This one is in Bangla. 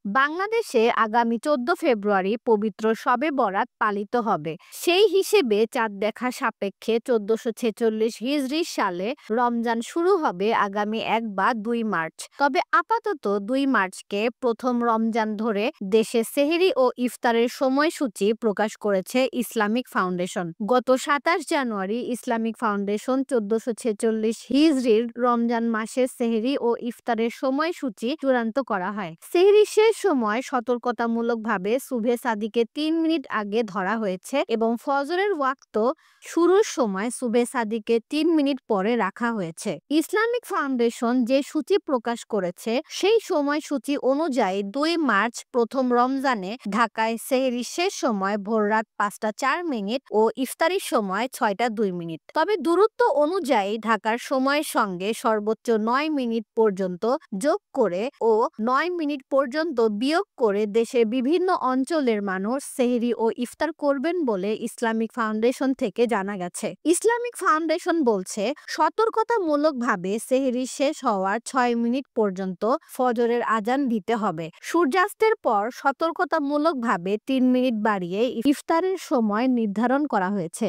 বাংলাদেশে আগামী ১৪ ফেব্রুয়ারি পবিত্র শবে বরাত পালিত হবে। সেই হিসেবে চাঁদ দেখা সাপেক্ষে ১৪৪৬ হিজরি সালে রমজান শুরু হবে আগামী ১ বা ২ মার্চ। তবে আপাতত ২ মার্চকে প্রথম রমজান ধরে দেশে সেহরি ও ইফতারের সময়সূচি প্রকাশ করেছে ইসলামিক ফাউন্ডেশন। গত ২৭ জানুয়ারি ইসলামিক ফাউন্ডেশন ১৪৪৬ হিজরির রমজান মাসের সেহরি ও ইফতারের সময়সূচি চূড়ান্ত করা হয়। সেহরি শেষ সময় সতর্কতামূলকভাবে সুবহে সাদিকে ৩ মিনিট আগে ধরা হয়েছে এবং ফজরের ওয়াক্ত শুরুর সময় সুবহে সাদিকে ৩ মিনিট পরে রাখা হয়েছে। ইসলামিক ফাউন্ডেশন যে সূচি প্রকাশ করেছে সেই সময়সূচি অনুযায়ী ২ মার্চ প্রথম রমজানে ঢাকায় সেহরি শেষ সময় ভোররাত ৫টা ৪ মিনিট ও ইফতারির সময় ৬টা ২ মিনিট। তবে দূরত্ব অনুযায়ী ঢাকার সময়ের সঙ্গে সর্বোচ্চ ৯ মিনিট পর্যন্ত যোগ করে ও ৯ মিনিট পর্যন্ত বিয়োগ করে দেশের বিভিন্ন অঞ্চলের মানুষ সেহরি ও ইফতার করবেন বলে ইসলামিক ফাউন্ডেশন থেকে জানা গেছে। ইসলামিক ফাউন্ডেশন বলছে, সতর্কতামূলকভাবে সেহরি শেষ হওয়ার ৬ মিনিট পর্যন্ত ফজরের আজান দিতে হবে। সূর্যাস্তের পর সতর্কতামূলকভাবে ৩ মিনিট বাড়িয়ে ইফতারের সময় নির্ধারণ করা হয়েছে।